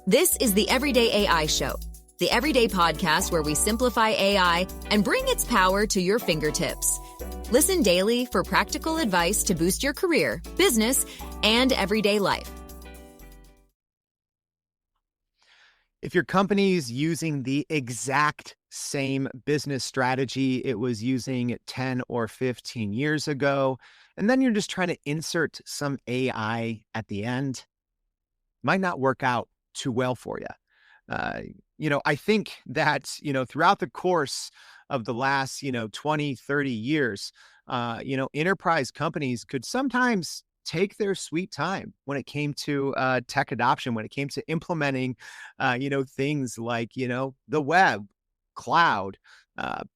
This is the Everyday AI Show, the everyday podcast where we simplify AI and bring its power to your fingertips. Listen daily for practical advice to boost your career, business, and everyday life. If your company's using the exact same business strategy it was using 10 or 15 years ago, and then you're just trying to insert some AI at the end, might not work out too well for you. I think that, throughout the course of the last, 20, 30 years, enterprise companies could sometimes take their sweet time when it came to tech adoption, when it came to implementing, things like, the web, cloud,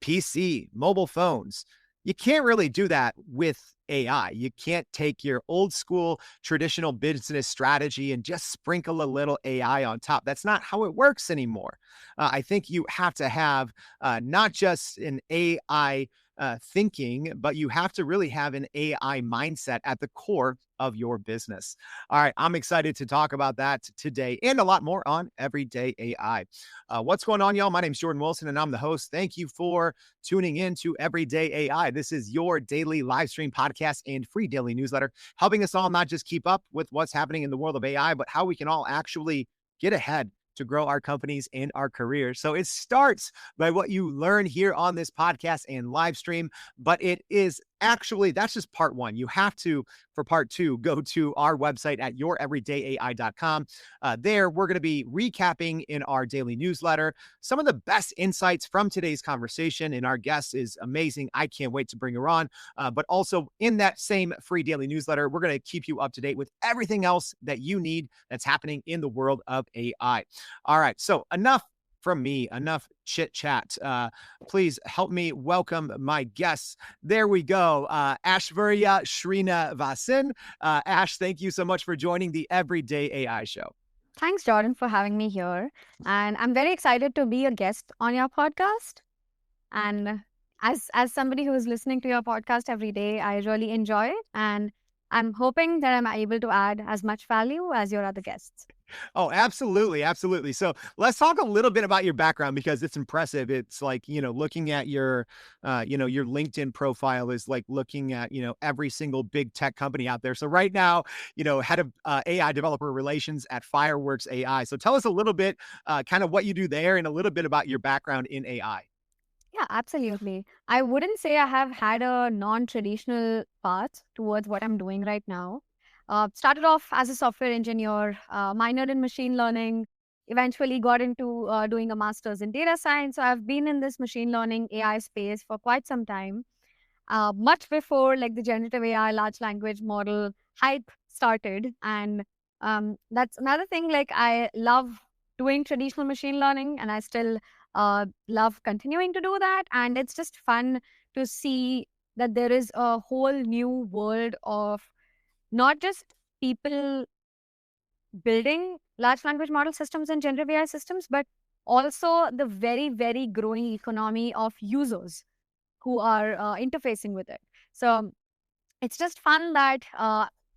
PC, mobile phones. You can't really do that with AI. You can't take your old school traditional business strategy and just sprinkle a little AI on top. That's not how it works anymore. I think you have to have not just an AI thinking, but you have to really have an AI mindset at the core of your business. All right, I'm excited to talk about that today and a lot more on Everyday AI. What's going on, y'all? My name's Jordan Wilson, and I'm the host. Thank you for tuning in to Everyday AI. This is your daily live stream podcast and free daily newsletter, helping us all not just keep up with what's happening in the world of AI, but how we can all actually get ahead to grow our companies and our careers. So it starts by what you learn here on this podcast and live stream, but it is actually, that's just part one. You have to, for part two, go to our website at youreverydayai.com. There, we're going to be recapping in our daily newsletter some of the best insights from today's conversation. And our guest is amazing. I can't wait to bring her on. But also in that same free daily newsletter, we're going to keep you up to date with everything else that you need that's happening in the world of AI. All right. So enough from me, enough chit chat. Please help me welcome my guests. There we go. Aishwarya Srinivasan. Ash, thank you so much for joining the Everyday AI Show. Thanks, Jordan, for having me here. And I'm very excited to be a guest on your podcast. And as somebody who is listening to your podcast every day, I really enjoy it. And I'm hoping that I'm able to add as much value as your other guests. Oh, absolutely. Absolutely. So let's talk a little bit about your background because it's impressive. It's like, looking at your LinkedIn profile is like looking at, every single big tech company out there. So right now, head of AI developer relations at Fireworks AI. So tell us a little bit kind of what you do there and a little bit about your background in AI. Yeah, absolutely. I wouldn't say I have had a non-traditional path towards what I'm doing right now. Started off as a software engineer, minored in machine learning, eventually got into doing a master's in data science. So I've been in this machine learning AI space for quite some time, much before like the generative AI large language model hype started. And that's another thing, like I love doing traditional machine learning and I still love continuing to do that. And it's just fun to see that there is a whole new world of not just people building large language model systems and generative AI systems, but also the very, very growing economy of users who are interfacing with it. So it's just fun that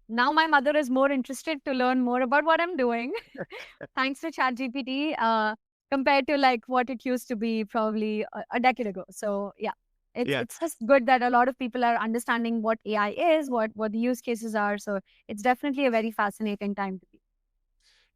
now my mother is more interested to learn more about what I'm doing, thanks to ChatGPT, compared to like what it used to be probably a decade ago. So yeah. It's just good that a lot of people are understanding what AI is, what the use cases are. So it's definitely a very fascinating time to be.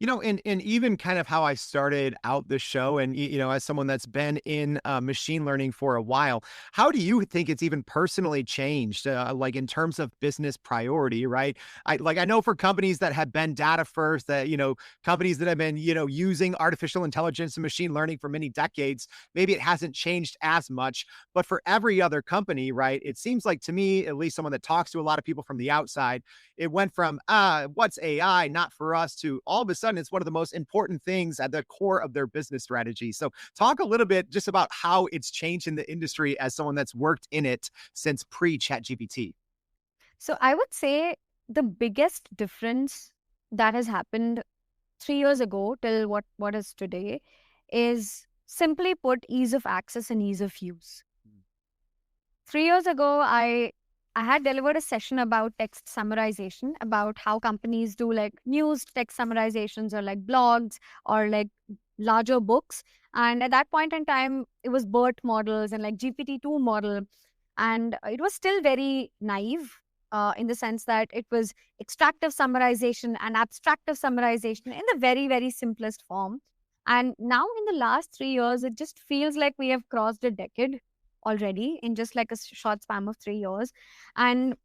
And even kind of how I started out the show and, as someone that's been in machine learning for a while, how do you think it's even personally changed, like in terms of business priority, right? I know for companies that have been data first, that, companies that have been, using artificial intelligence and machine learning for many decades, maybe it hasn't changed as much. But for every other company, right, it seems like to me, at least someone that talks to a lot of people from the outside, it went from, what's AI, not for us, to all of a sudden, it's one of the most important things at the core of their business strategy. So talk a little bit just about how it's changed in the industry as someone that's worked in it since pre-ChatGPT. So I would say the biggest difference that has happened 3 years ago till what is today is simply put ease of access and ease of use. 3 years ago, I I had delivered a session about text summarization, about how companies do like news text summarizations or like blogs or like larger books. And at that point in time, it was BERT models and like GPT-2 model. And it was still very naive in the sense that it was extractive summarization and abstractive summarization in the very, very simplest form. And now in the last 3 years, it just feels like we have crossed a decade already in just like a short span of 3 years. And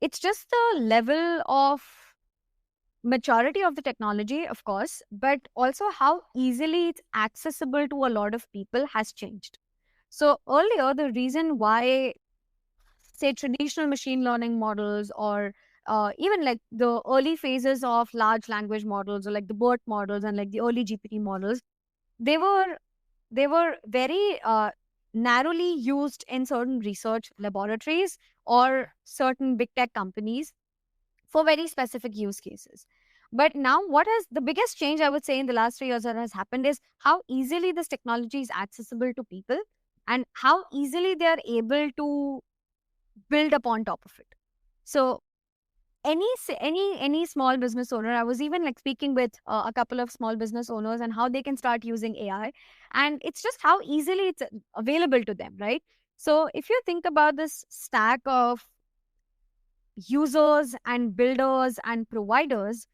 it's just the level of maturity of the technology, of course, but also how easily it's accessible to a lot of people has changed. So earlier, the reason why, say, traditional machine learning models or even like the early phases of large language models or like the BERT models and like the early GPT models, they were very narrowly used in certain research laboratories or certain big tech companies for very specific use cases. But now, what has the biggest change I would say in the last 3 years that has happened is how easily this technology is accessible to people and how easily they are able to build upon top of it. So any small business owner, I was even like speaking with a couple of small business owners and how they can start using AI, and it's just how easily it's available to them, right? So if you think about this stack of users and builders and providers,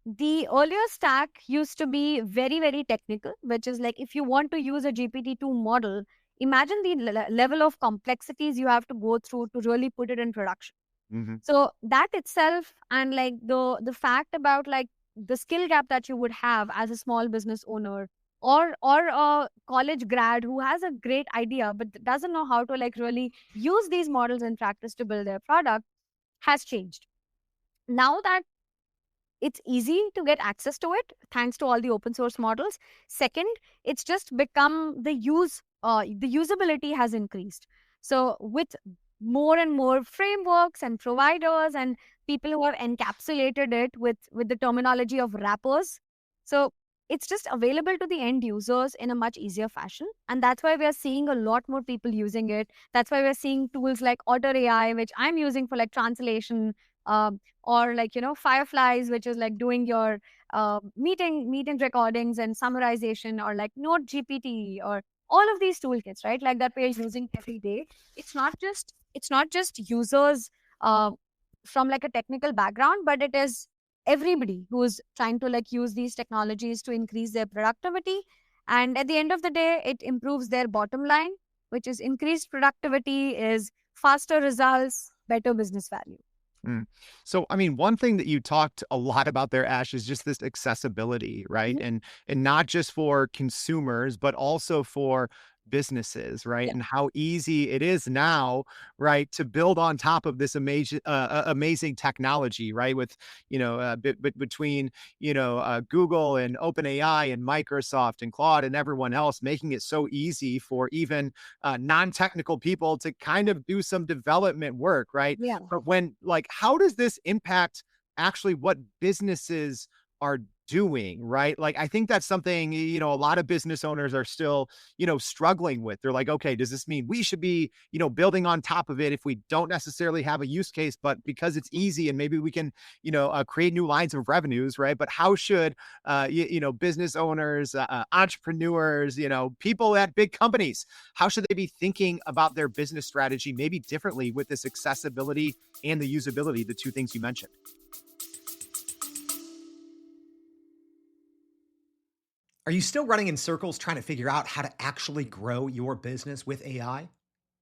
the earlier stack used to be very, very technical, which is like if you want to use a GPT-2 model, imagine the level of complexities you have to go through to really put it in production. Hmm. So that itself, and like the fact about like the skill gap that you would have as a small business owner or a college grad who has a great idea but doesn't know how to like really use these models in practice to build their product, has changed. Now that it's easy to get access to it thanks to all the open source models. Second, it's just become the usability has increased. So with more and more frameworks and providers and people who have encapsulated it with the terminology of wrappers, so it's just available to the end users in a much easier fashion. And that's why we are seeing a lot more people using it. That's why we're seeing tools like Otter AI, which I'm using for like translation, or like Fireflies, which is like doing your meeting recordings and summarization, or like Note GPT, or all of these toolkits, right, like that we're using every day. It's not just users from like a technical background, but it is everybody who's trying to like use these technologies to increase their productivity. And at the end of the day, it improves their bottom line, which is increased productivity is faster results, better business value. Mm. So, I mean, one thing that you talked a lot about there, Ash, is just this accessibility, right? Mhm. And not just for consumers, but also for businesses, right? Yeah. And how easy it is now, right, to build on top of this amazing technology, right? With between Google and OpenAI and Microsoft and Claude and everyone else, making it so easy for even non-technical people to kind of do some development work, right? Yeah. But when, like, how does this impact actually what businesses are doing, right? Like, I think that's something, a lot of business owners are still, struggling with. They're like, okay, does this mean we should be, building on top of it if we don't necessarily have a use case, but because it's easy and maybe we can, create new lines of revenues, right? But how should, business owners, entrepreneurs, people at big companies, how should they be thinking about their business strategy maybe differently with this accessibility and the usability, the two things you mentioned? Are you still running in circles trying to figure out how to actually grow your business with AI?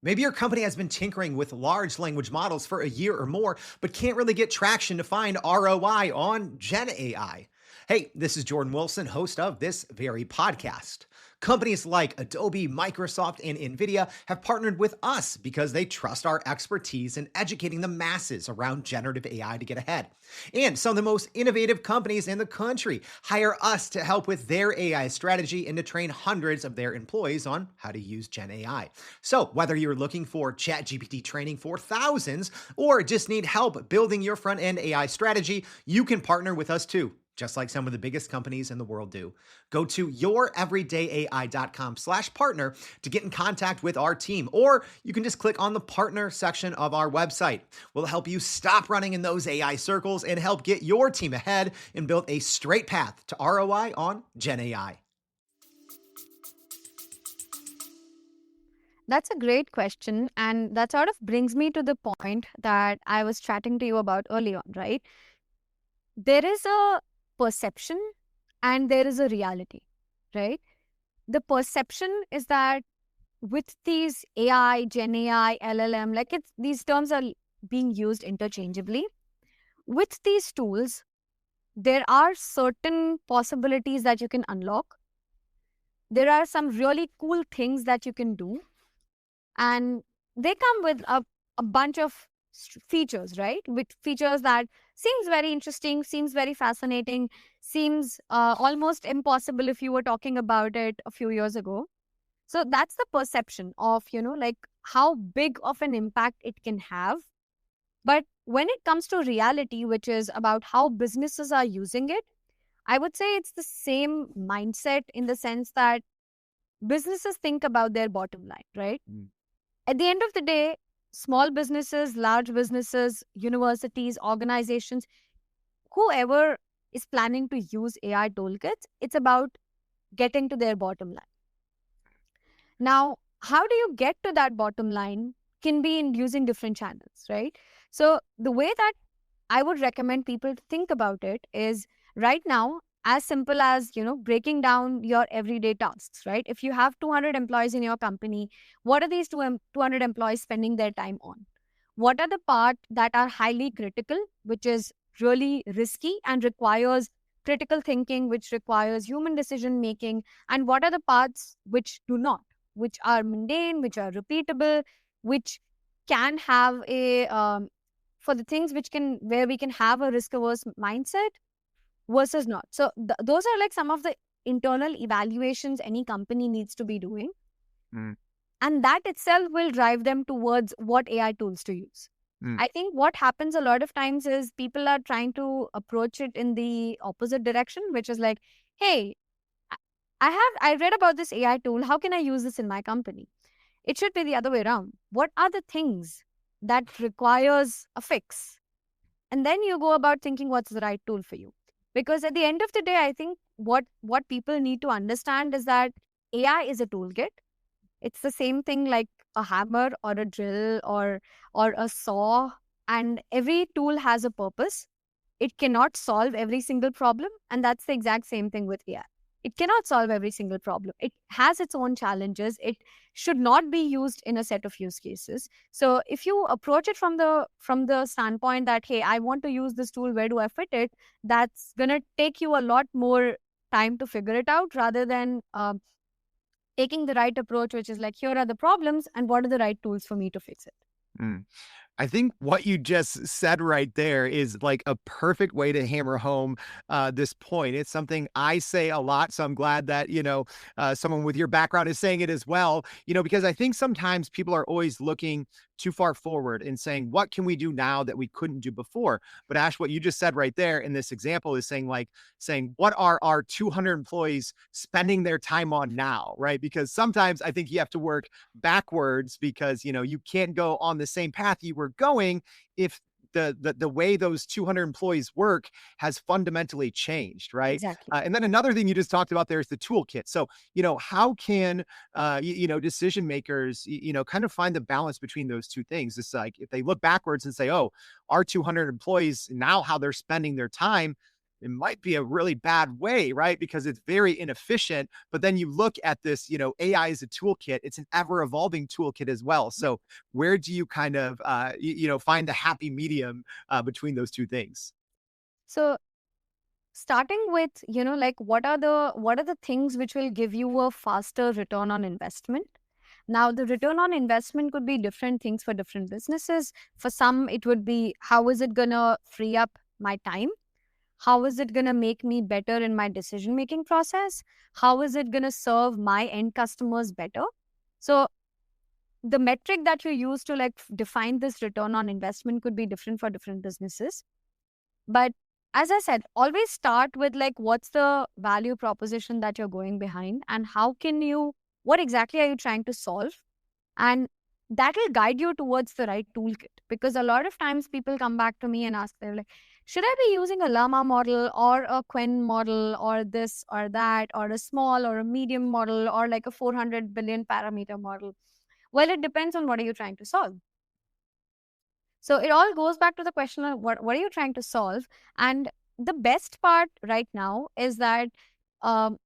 Maybe your company has been tinkering with large language models for a year or more, but can't really get traction to find ROI on Gen AI. Hey, this is Jordan Wilson, host of this very podcast. Companies like Adobe, Microsoft, and NVIDIA have partnered with us because they trust our expertise in educating the masses around generative AI to get ahead. And some of the most innovative companies in the country hire us to help with their AI strategy and to train hundreds of their employees on how to use Gen AI. So whether you're looking for ChatGPT training for thousands or just need help building your front-end AI strategy, you can partner with us too. just like some of the biggest companies in the world do. Go to youreverydayai.com/partner to get in contact with our team, or you can just click on the partner section of our website. We'll help you stop running in those AI circles and help get your team ahead and build a straight path to ROI on Gen AI. That's a great question. And that sort of brings me to the point that I was chatting to you about early on, right? There is a perception and there is a reality, right? The perception is that with these AI, Gen AI, LLM, like these terms are being used interchangeably. With these tools, there are certain possibilities that you can unlock. There are some really cool things that you can do. And they come with a bunch of features, right? With features that seems very interesting, seems very fascinating, seems almost impossible if you were talking about it a few years ago. So that's the perception of, like how big of an impact it can have. But when it comes to reality, which is about how businesses are using it, I would say it's the same mindset in the sense that businesses think about their bottom line, right? At the end of the day, small businesses, large businesses, universities, organizations, whoever is planning to use AI toolkits, it's about getting to their bottom line. Now, how do you get to that bottom line can be in using different channels, right? So the way that I would recommend people to think about it is right now, as simple as, breaking down your everyday tasks, right? If you have 200 employees in your company, what are these 200 employees spending their time on? What are the parts that are highly critical, which is really risky and requires critical thinking, which requires human decision making? And what are the parts which do not, which are mundane, which are repeatable, which can have for the things where we can have a risk averse mindset versus not. So those are like some of the internal evaluations any company needs to be doing. And that itself will drive them towards what AI tools to use. I think what happens a lot of times is people are trying to approach it in the opposite direction, which is like, hey, I read about this AI tool. How can I use this in my company? It should be the other way around. What are the things that requires a fix? And then you go about thinking what's the right tool for you. Because at the end of the day, I think what people need to understand is that AI is a toolkit. It's the same thing like a hammer or a drill or a saw. And every tool has a purpose. It cannot solve every single problem. And that's the exact same thing with AI. It cannot solve every single problem. It has its own challenges. It should not be used in a set of use cases. So if you approach it from the standpoint that, hey, I want to use this tool, where do I fit it? That's going to take you a lot more time to figure it out rather than taking the right approach, which is like, here are the problems and what are the right tools for me to fix it. I think what you just said right there is like a perfect way to hammer home this point. It's something I say a lot. So I'm glad that, someone with your background is saying it as well, because I think sometimes people are always looking too far forward and saying, what can we do now that we couldn't do before? But Ash, what you just said right there in this example is saying, what are our 200 employees spending their time on now, right? Because sometimes I think you have to work backwards because, you can't go on the same path you were going if the way those 200 employees work has fundamentally changed, right? Exactly. And then another thing you just talked about there is the toolkit. So, how can, decision makers, kind of find the balance between those two things? It's like if they look backwards and say, oh, our 200 employees now, how they're spending their time, it might be a really bad way, right? Because it's very inefficient. But then you look at this, AI is a toolkit. It's an ever evolving toolkit as well. So where do you kind of, find the happy medium between those two things? So starting with, what are the things which will give you a faster return on investment? Now, the return on investment could be different things for different businesses. For some, it would be, how is it going to free up my time? How is it going to make me better in my decision-making process? How is it going to serve my end customers better? So the metric that you use to define this return on investment could be different for different businesses. But as I said, always start with like, what's the value proposition that you're going behind, and what exactly are you trying to solve? And that will guide you towards the right toolkit. Because a lot of times people come back to me and ask, they're like, should I be using a llama model or a Quen model or this or that, or a small or a medium model, or like a 400 billion parameter model? Well, it depends on what are you trying to solve. So it all goes back to the question of what are you trying to solve? And the best part right now is that um,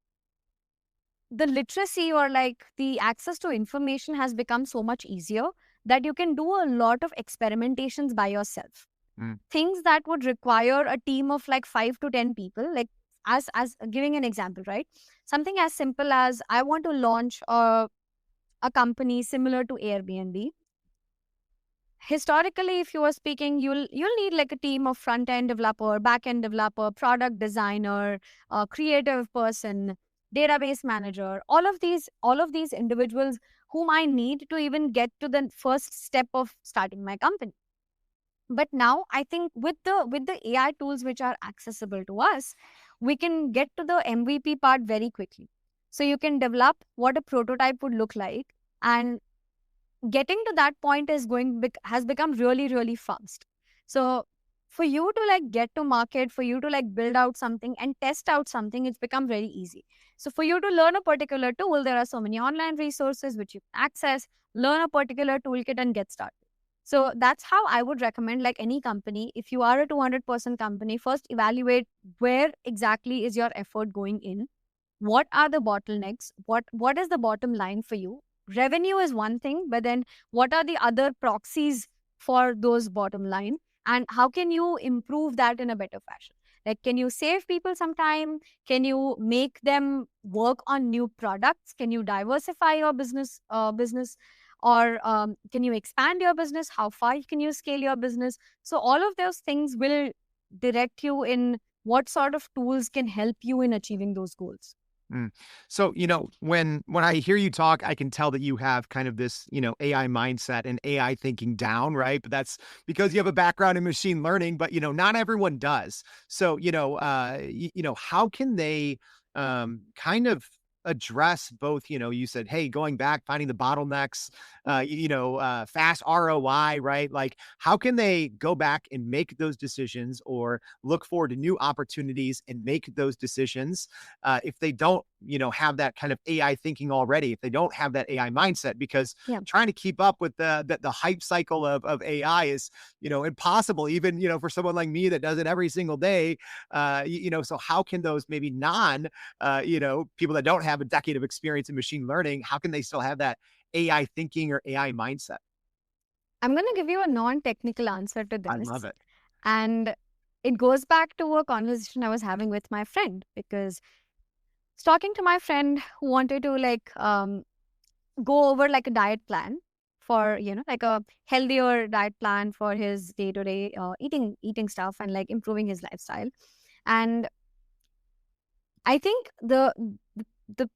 the literacy, or like the access to information, has become so much easier that you can do a lot of experimentations by yourself. Things that would require a team of like 5 to 10 people, like as giving an example, right? Something as simple as, I want to launch a company similar to Airbnb. Historically, if you were speaking, you'll need like a team of front end developer, back end developer, product designer, creative person, database manager, all of these individuals whom I need to even get to the first step of starting my company. But now I think with the AI tools which are accessible to us, we can get to the MVP part very quickly. So you can develop what a prototype would look like, and getting to that point has become really, really fast. So for you to like get to market, for you to like build out something and test out something, it's become very easy. So for you to learn a particular tool, there are so many online resources which you can access, learn a particular toolkit and get started. So that's how I would recommend, like any company, if you are a 200% company, first evaluate where exactly is your effort going in. What are the bottlenecks? What is the bottom line for you? Revenue is one thing, but then what are the other proxies for those bottom line, and how can you improve that in a better fashion? Like, can you save people some time? Can you make them work on new products? Can you diversify your business, or can you expand your business? How far can you scale your business? So all of those things will direct you in what sort of tools can help you in achieving those goals. So, when I hear you talk, I can tell that you have kind of this, AI mindset and AI thinking down, right? But that's because you have a background in machine learning, but, not everyone does. So, how can they kind of address both, you said, hey, going back, finding the bottlenecks, fast ROI, right? Like, how can they go back and make those decisions, or look forward to new opportunities and make those decisions if they don't, have that kind of AI thinking already, if they don't have that AI mindset? Because Yeah. trying to keep up with the hype cycle of AI is, impossible, even, for someone like me that does it every single day. So how can those maybe people that don't have a decade of experience in machine learning, how can they still have that AI thinking or AI mindset? I'm going to give you a non-technical answer to I this. love it. And it goes back to a conversation I was having with my friend, because I was talking to my friend who wanted to go over like a diet plan for, like a healthier diet plan for his day-to-day eating stuff, and like improving his lifestyle. And I think the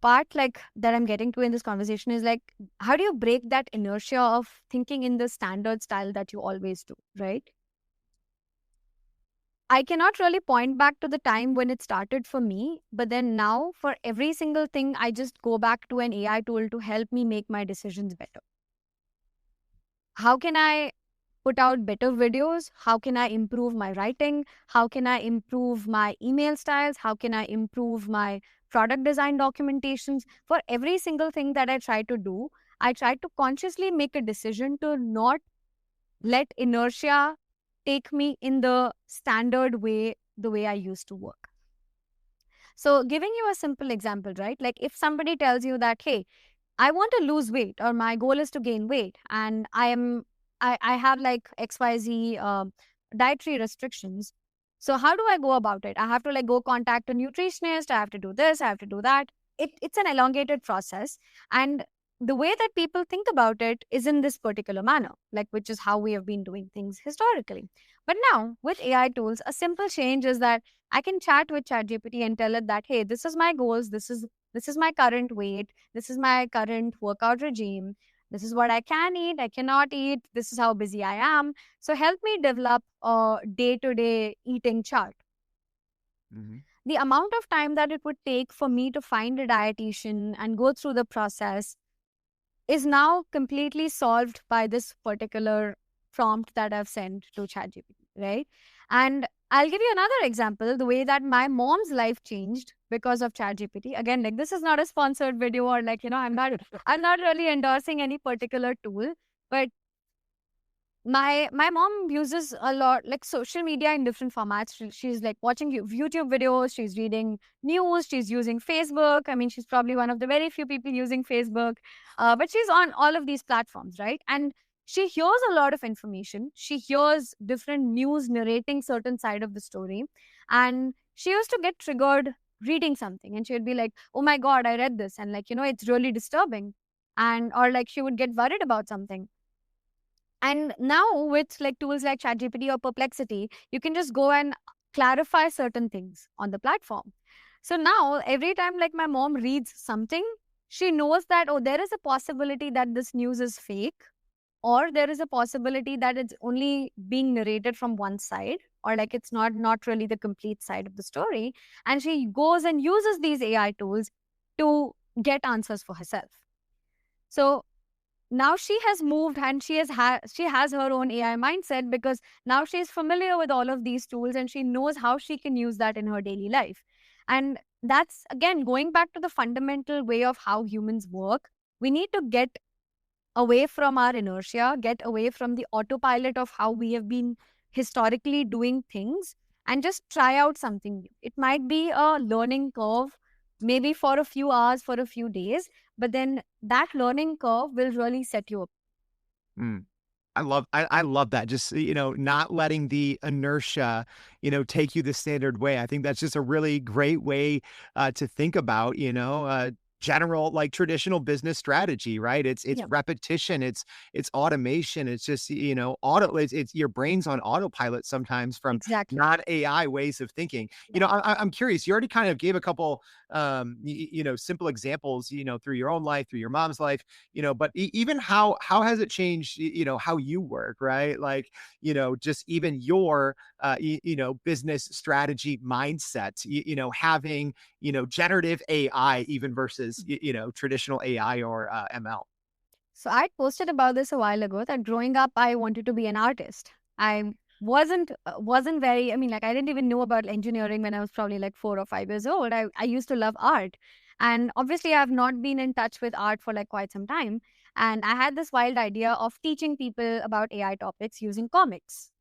part like that I'm getting to in this conversation is like, how do you break that inertia of thinking in the standard style that you always do, right? I cannot really point back to the time when it started for me, but then now for every single thing, I just go back to an AI tool to help me make my decisions better. How can I put out better videos? How can I improve my writing? How can I improve my email styles? How can I improve my product design documentations? For every single thing that I try to do, I try to consciously make a decision to not let inertia take me in the standard way, the way I used to work. So giving you a simple example, right? Like if somebody tells you that, hey, I want to lose weight, or my goal is to gain weight, and I have like XYZ dietary restrictions. So how do I go about it? I have to like go contact a nutritionist. I have to do this. I have to do that. It's an elongated process, and the way that people think about it is in this particular manner, like which is how we have been doing things historically. But now with AI tools, a simple change is that I can chat with ChatGPT and tell it that, hey, this is my goals. This is my current weight. This is my current workout regime. This is what I can eat, I cannot eat. This is how busy I am. So help me develop a day-to-day eating chart. Mhm. The amount of time that it would take for me to find a dietitian and go through the process is now completely solved by this particular prompt that I've sent to ChatGPT, right? And I'll give you another example, the way that my mom's life changed because of ChatGPT. Again, like this is not a sponsored video or like, I'm not really endorsing any particular tool, but my mom uses a lot like social media in different formats. She's like watching YouTube videos, she's reading news, she's using Facebook. I mean, she's probably one of the very few people using Facebook, but she's on all of these platforms, right? And she hears a lot of information. She hears different news narrating certain side of the story, and she used to get triggered reading something, and she would be like, "Oh my God, I read this, and like it's really disturbing," and or like she would get worried about something. And now with like tools like ChatGPT or Perplexity, you can just go and clarify certain things on the platform. So now every time like my mom reads something, she knows that, oh, there is a possibility that this news is fake, or there is a possibility that it's only being narrated from one side, or like it's not really the complete side of the story. And she goes and uses these AI tools to get answers for herself. So now she has moved and she has her own AI mindset, because now she's familiar with all of these tools and she knows how she can use that in her daily life. And that's again going back to the fundamental way of how humans work. We need to get away from our inertia, get away from the autopilot of how we have been historically doing things, and just try out something new. It might be a learning curve, maybe for a few hours, for a few days, but then that learning curve will really set you up. Mm. I love that. Just, not letting the inertia, take you the standard way. I think that's just a really great way to think about, general like traditional business strategy, right? It's Yeah, repetition, it's automation, it's just, it's your brain's on autopilot sometimes from exactly. non AI ways of thinking. Yeah. I'm curious. You already kind of gave a couple, simple examples, through your own life, through your mom's life, but even how has it changed, how you work, right? Like, just even your business strategy mindset, having, generative AI even versus, traditional AI or ML. So I posted about this a while ago that growing up I wanted to be an artist. I wasn't very, I mean, like I didn't even know about engineering when I was probably like 4 or 5 years old. I used to love art. And obviously I've not been in touch with art for like quite some time. And I had this wild idea of teaching people about AI topics using comics.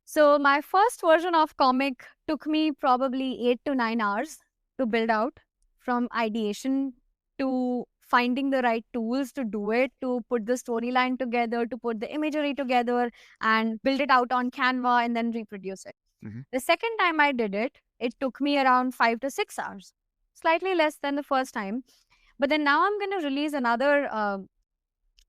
So my first version of comic took me probably 8 to 9 hours to build out, from ideation to finding the right tools to do it, to put the storyline together, to put the imagery together and build it out on Canva and then reproduce it. Mhm. The second time I did it, it took me around 5 to 6 hours, slightly less than the first time. But then now I'm going to release another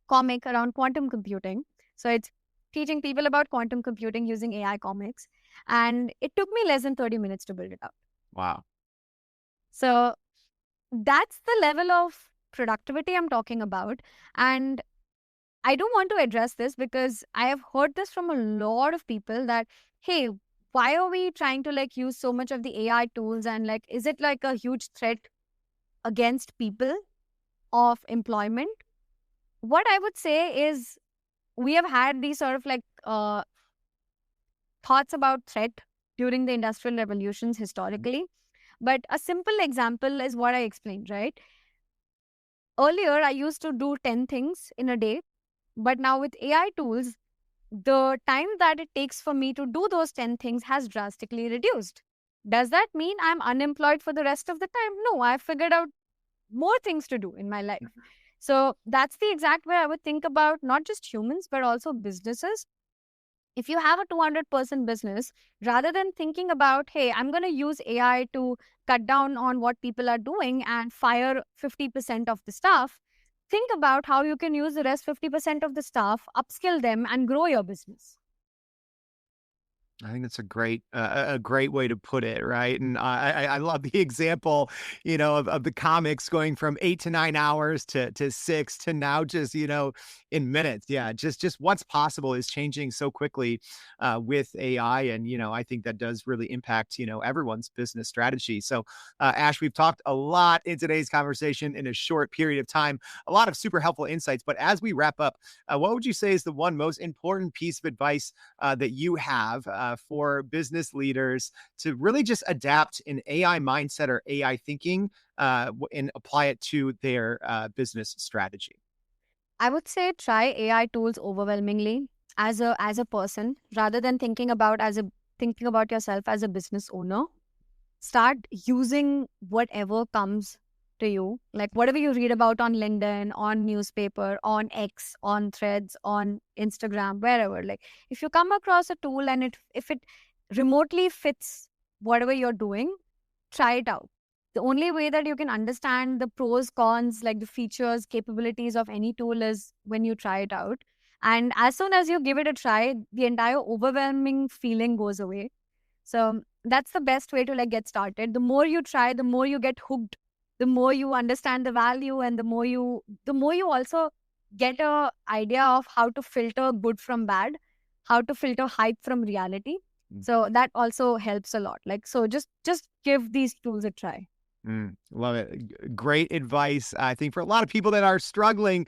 comic around quantum computing. So it's teaching people about quantum computing using AI comics. And it took me less than 30 minutes to build it out. Wow. So that's the level of productivity I'm talking about. And I do want to address this because I have heard this from a lot of people that, hey, why are we trying to like use so much of the AI tools, and like, is it like a huge threat against people of employment? What I would say is we have had these sort of like thoughts about threat during the industrial revolutions historically. But a simple example is what I explained, right? Earlier, I used to do 10 things in a day, but now with AI tools, the time that it takes for me to do those 10 things has drastically reduced. Does that mean I'm unemployed for the rest of the time? No, I've figured out more things to do in my life. So that's the exact way I would think about not just humans, but also businesses. If you have a 200-person business, rather than thinking about, hey, I'm going to use AI to cut down on what people are doing and fire 50% of the staff, think about how you can use the rest 50% of the staff, upskill them, and grow your business. I think that's a great way to put it, right? And I love the example, of the comics going from 8 to 9 hours to 6 to now just in minutes. Yeah, just what's possible is changing so quickly with AI, and I think that does really impact everyone's business strategy. So, Ash, we've talked a lot in today's conversation in a short period of time, a lot of super helpful insights. But as we wrap up, what would you say is the one most important piece of advice that you have for business leaders to really just adapt an AI mindset or AI thinking and apply it to their business strategy? I would say try AI tools overwhelmingly as a person rather than thinking about yourself as a business owner. Start using whatever comes to you, like whatever you read about on LinkedIn, on newspaper, on X, on Threads, on Instagram, wherever. Like if you come across a tool and if it remotely fits whatever you're doing, try it out. The only way that you can understand the pros, cons, like the features, capabilities of any tool is when you try it out. And as soon as you give it a try, the entire overwhelming feeling goes away. So that's the best way to like get started. The more you try, the more you get hooked, the more you understand the value, and the more you also get a idea of how to filter good from bad, how to filter hype from reality. So that also helps a lot. Like, so just give these tools a try. Love it. Great advice. I think for a lot of people that are struggling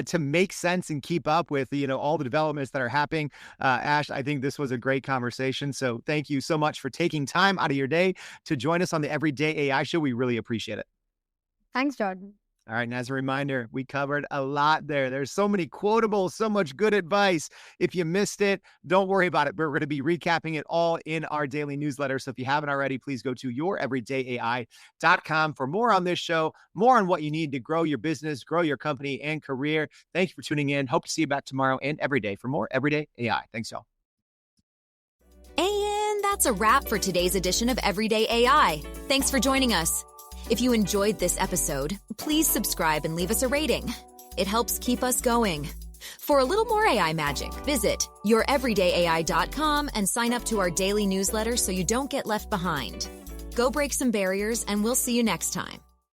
to make sense and keep up with, all the developments that are happening. Ash, I think this was a great conversation. So thank you so much for taking time out of your day to join us on the Everyday AI Show. We really appreciate it. Thanks, Jordan. All right. And as a reminder, we covered a lot there. There's so many quotables, so much good advice. If you missed it, don't worry about it. We're going to be recapping it all in our daily newsletter. So if you haven't already, please go to youreverydayai.com for more on this show, more on what you need to grow your business, grow your company and career. Thank you for tuning in. Hope to see you back tomorrow and every day for more Everyday AI. Thanks, y'all. And that's a wrap for today's edition of Everyday AI. Thanks for joining us. If you enjoyed this episode, please subscribe and leave us a rating. It helps keep us going. For a little more AI magic, visit youreverydayai.com and sign up to our daily newsletter so you don't get left behind. Go break some barriers, and we'll see you next time.